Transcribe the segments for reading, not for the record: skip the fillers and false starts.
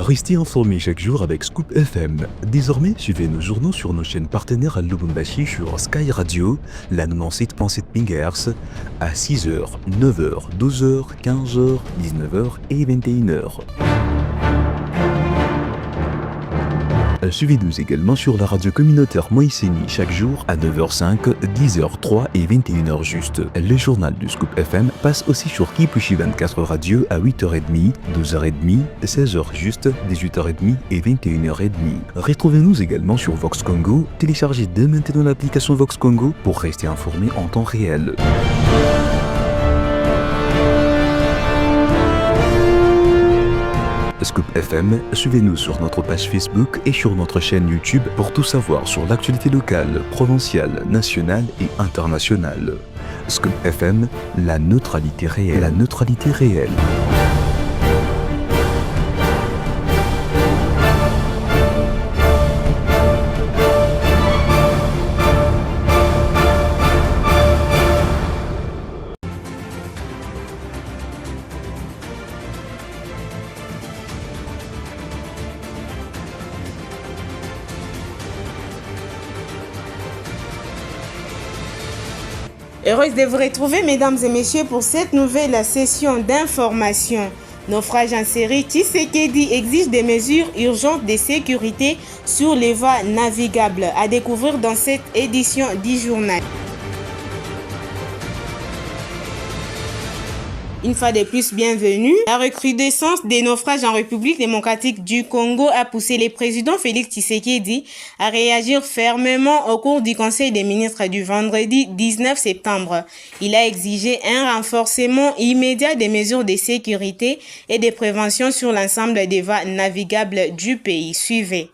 Restez informés chaque jour avec Scoop FM. Désormais, suivez nos journaux sur nos chaînes partenaires à Lubumbashi sur Sky Radio, la 97.7 MHz, à 6h, 9h, 12h, 15h, 19h et 21h. Suivez-nous également sur la radio communautaire Moïseni chaque jour à 9h05, 10h03 et 21h juste. Le journal du Scoop FM passe aussi sur Kipushi 24 Radio à 8h30, 12h30, 16h juste, 18h30 et 21h30. Retrouvez-nous également sur Vox Congo. Téléchargez dès maintenant l'application Vox Congo pour rester informé en temps réel. Scoop FM, suivez-nous sur notre page Facebook et sur notre chaîne YouTube pour tout savoir sur l'actualité locale, provinciale, nationale et internationale. Scoop FM, la neutralité réelle. La neutralité réelle. Heureuse de vous retrouver, mesdames et messieurs, pour cette nouvelle session d'information. Naufrage en série, Tshisekedi exige des mesures urgentes de sécurité sur les voies navigables. À découvrir dans cette édition du journal. Une fois de plus, bienvenue. La recrudescence des naufrages en République démocratique du Congo a poussé le président Félix Tshisekedi à réagir fermement au cours du Conseil des ministres du vendredi 19 septembre. Il a exigé un renforcement immédiat des mesures de sécurité et de prévention sur l'ensemble des voies navigables du pays. Suivez.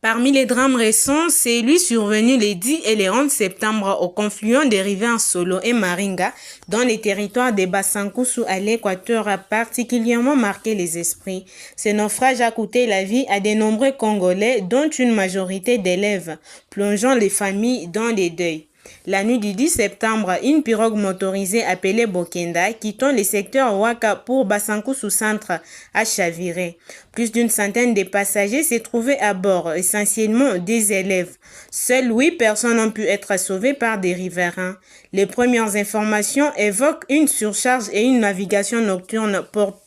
Parmi les drames récents, celui survenu les 10 et les 11 septembre au confluent des rivières Solo et Maringa, dans les territoires des Basankusu à l'Équateur, a particulièrement marqué les esprits. Ce naufrage a coûté la vie à de nombreux Congolais, dont une majorité d'élèves, plongeant les familles dans les deuils. La nuit du 10 septembre, une pirogue motorisée appelée Bokenda, quittant le secteur Waka pour Basankusu Centre, a chaviré. Plus d'une centaine de passagers s'est trouvé à bord, essentiellement des élèves. Seules 8 personnes ont pu être sauvées par des riverains. Les premières informations évoquent une surcharge et une navigation nocturne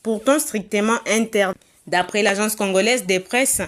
pourtant strictement interdite. D'après l'agence congolaise de presse,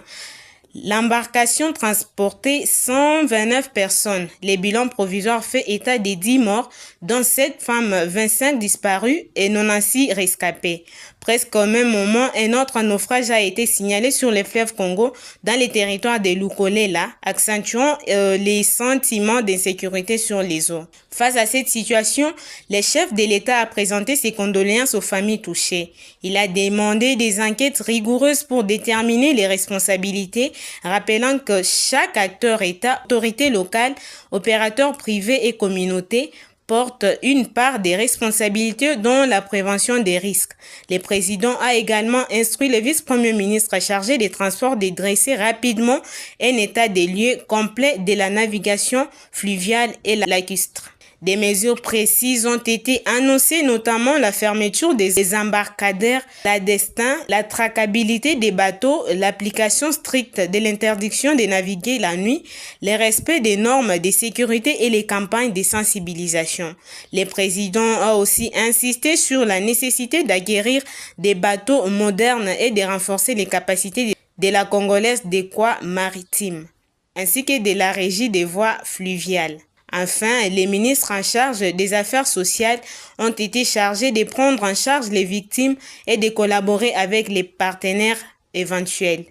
l'embarcation transportait 129 personnes. Les bilans provisoires fait état de 10 morts, dont 7 femmes, 25 disparues et 96 rescapés. Presque au même moment, un autre naufrage a été signalé sur le fleuve Congo dans les territoires de Lukolela, accentuant les sentiments d'insécurité sur les eaux. Face à cette situation, le chef de l'État a présenté ses condoléances aux familles touchées. Il a demandé des enquêtes rigoureuses pour déterminer les responsabilités, rappelant que chaque acteur État, autorité locale, opérateur privé et communauté porte une part des responsabilités dans la prévention des risques. Le président a également instruit le vice-premier ministre chargé des transports de dresser rapidement un état des lieux complet de la navigation fluviale et lacustre. Des mesures précises ont été annoncées, notamment la fermeture des embarcadères, la destin, la traçabilité des bateaux, l'application stricte de l'interdiction de naviguer la nuit, le respect des normes de sécurité et les campagnes de sensibilisation. Le président a aussi insisté sur la nécessité d'acquérir des bateaux modernes et de renforcer les capacités de la Congolaise des voies maritimes, ainsi que de la régie des voies fluviales. Enfin, les ministres en charge des affaires sociales ont été chargés de prendre en charge les victimes et de collaborer avec les partenaires éventuels.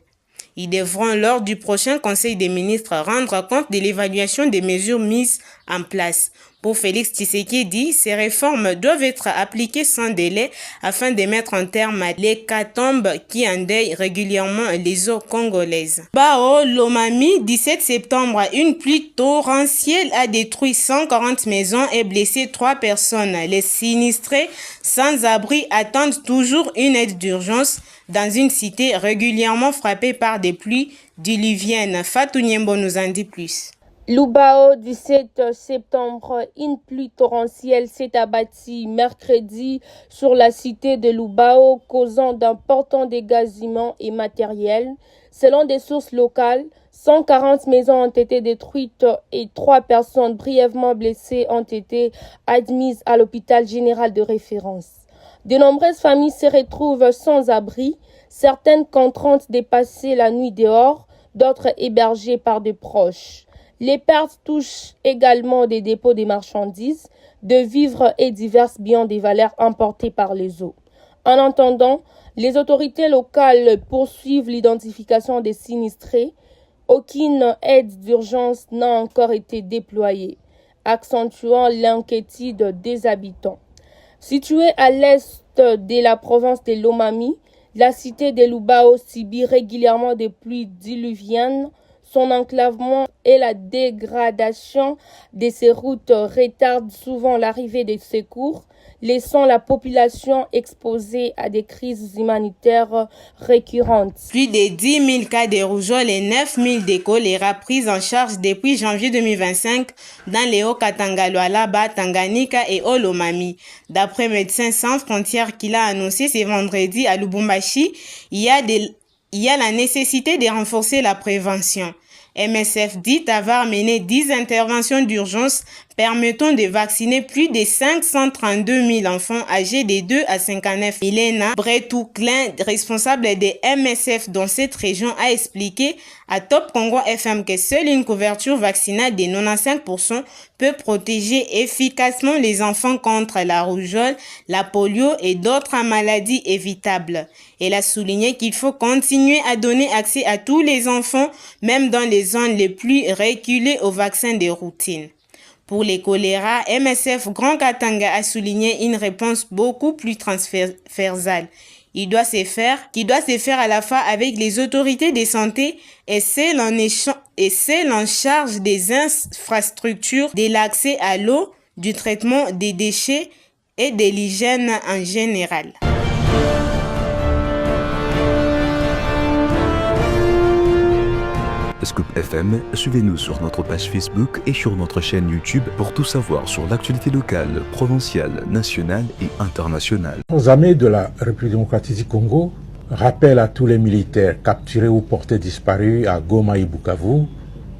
Ils devront, lors du prochain Conseil des ministres, rendre compte de l'évaluation des mesures mises en place. Pour Félix Tshisekedi, ces réformes doivent être appliquées sans délai afin de mettre un terme à l'hécatombe qui endeuille régulièrement les eaux congolaises. Bao Lomami, 17 septembre, une pluie torrentielle a détruit 140 maisons et blessé 3 personnes. Les sinistrés sans abri attendent toujours une aide d'urgence dans une cité régulièrement frappée par des pluies diluviennes. Fatou Niembo nous en dit plus. Lubao, 17 septembre, une pluie torrentielle s'est abattue mercredi sur la cité de Lubao, causant d'importants dégâts humains et matériels. Selon des sources locales, 140 maisons ont été détruites et 3 personnes brièvement blessées ont été admises à l'hôpital général de référence. De nombreuses familles se retrouvent sans abri, certaines contraintes de passer la nuit dehors, d'autres hébergées par des proches. Les pertes touchent également des dépôts de marchandises, de vivres et divers biens de valeur importés par les eaux. En attendant, les autorités locales poursuivent l'identification des sinistrés. Aucune aide d'urgence n'a encore été déployée, accentuant l'inquiétude des habitants. Située à l'est de la province de Lomami, la cité de Lubao subit régulièrement des pluies diluviennes. Son enclavement et la dégradation de ses routes retardent souvent l'arrivée des secours, laissant la population exposée à des crises humanitaires récurrentes. Plus de 10 000 cas de rougeole et 9 000 de choléra pris en charge depuis janvier 2025 dans les Hauts-Katanga, Lualaba, Tanganyika et Olomami. D'après Médecins Sans Frontières qui l'a annoncé ce vendredi à Lubumbashi, il y a la nécessité de renforcer la prévention. MSF dit avoir mené 10 interventions d'urgence permettant de vacciner plus de 532 000 enfants âgés de 2 à 59. Milena Bretou-Klein, responsable de MSF dans cette région, a expliqué à Top Congo FM que seule une couverture vaccinale de 95% peut protéger efficacement les enfants contre la rougeole, la polio et d'autres maladies évitables. Elle a souligné qu'il faut continuer à donner accès à tous les enfants, même dans les zones les plus reculées, au vaccin de routine. Pour les choléra, MSF Grand Katanga a souligné une réponse beaucoup plus transversale. Qui doit se faire à la fois avec les autorités de santé et celles en charge des infrastructures, de l'accès à l'eau, du traitement des déchets et de l'hygiène en général. Scoop FM, suivez-nous sur notre page Facebook et sur notre chaîne YouTube pour tout savoir sur l'actualité locale, provinciale, nationale et internationale. Les armées de la République démocratique du Congo rappellent à tous les militaires capturés ou portés disparus à Goma et Bukavu,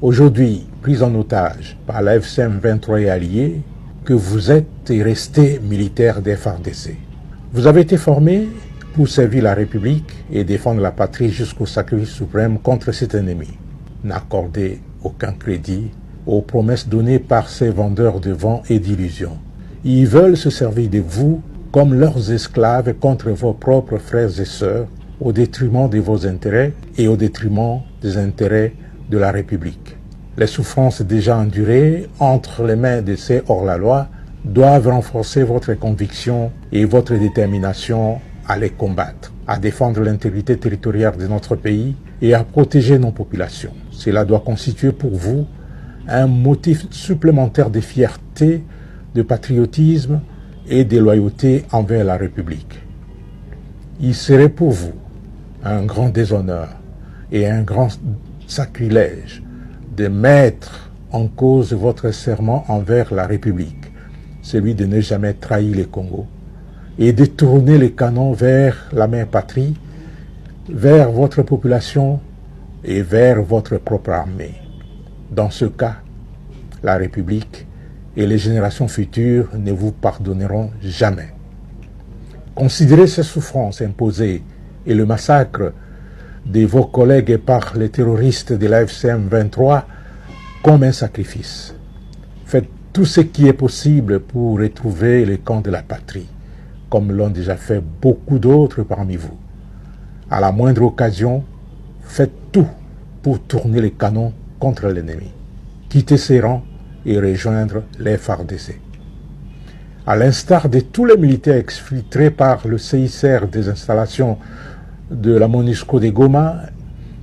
aujourd'hui pris en otage par la FCM 23 et alliés, que vous êtes et restez militaires des FARDC. Vous avez été formés pour servir la République et défendre la patrie jusqu'au sacrifice suprême contre cet ennemi. N'accordez aucun crédit aux promesses données par ces vendeurs de vent et d'illusions. Ils veulent se servir de vous comme leurs esclaves contre vos propres frères et sœurs, au détriment de vos intérêts et au détriment des intérêts de la République. Les souffrances déjà endurées entre les mains de ces hors-la-loi doivent renforcer votre conviction et votre détermination à les combattre, à défendre l'intégrité territoriale de notre pays et à protéger nos populations. Cela doit constituer pour vous un motif supplémentaire de fierté, de patriotisme et de loyauté envers la République. Il serait pour vous un grand déshonneur et un grand sacrilège de mettre en cause votre serment envers la République, celui de ne jamais trahir le Congo, et de tourner les canons vers la mère patrie, vers votre population et vers votre propre armée. Dans ce cas, la République et les générations futures ne vous pardonneront jamais. Considérez ces souffrances imposées et le massacre de vos collègues par les terroristes de la FCM 23 comme un sacrifice. Faites tout ce qui est possible pour retrouver les camps de la patrie, comme l'ont déjà fait beaucoup d'autres parmi vous. À la moindre occasion, faites tout pour tourner les canons contre l'ennemi. Quittez ces rangs et rejoindre les FARDC. À l'instar de tous les militaires exfiltrés par le CICR des installations de la MONUSCO de Goma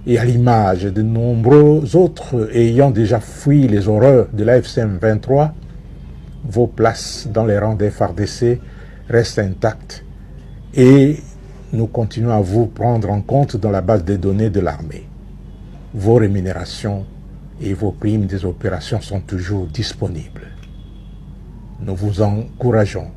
et à l'image de nombreux autres ayant déjà fui les horreurs de la FCM 23, vos places dans les rangs des FARDC restent intactes et nous continuons à vous prendre en compte dans la base des données de l'armée. Vos rémunérations et vos primes des opérations sont toujours disponibles. Nous vous encourageons.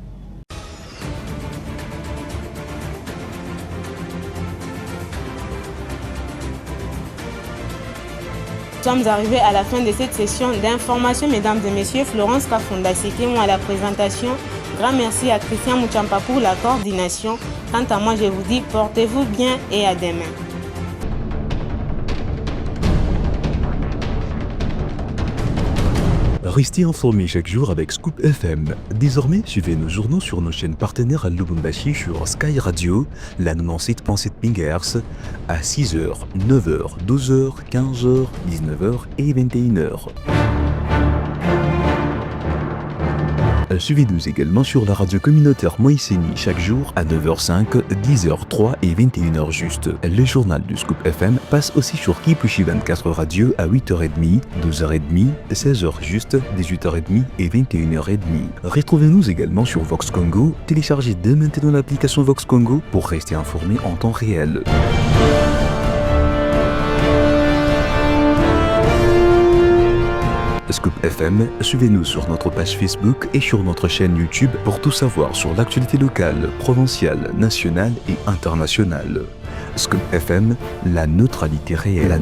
Nous sommes arrivés à la fin de cette session d'information, mesdames et messieurs. Florence Kafunda, c'était moi à la présentation. Grand merci à Christian Mouchampa pour la coordination. Quant à moi, je vous dis portez-vous bien et à demain. Restez informés chaque jour avec Scoop FM. Désormais, suivez nos journaux sur nos chaînes partenaires à Lubumbashi sur Sky Radio, la 97.7 MHz, à 6h, 9h, 12h, 15h, 19h et 21h. Suivez-nous également sur la radio communautaire Moïseni chaque jour à 9h05, 10h03 et 21h juste. Le journal du Scoop FM passe aussi sur Kipushi 24 Radio à 8h30, 12h30, 16h juste, 18h30 et 21h30. Retrouvez-nous également sur Vox Congo. Téléchargez dès maintenant l'application Vox Congo pour rester informé en temps réel. Scoop FM, suivez-nous sur notre page Facebook et sur notre chaîne YouTube pour tout savoir sur l'actualité locale, provinciale, nationale et internationale. Scoop FM, la neutralité réelle.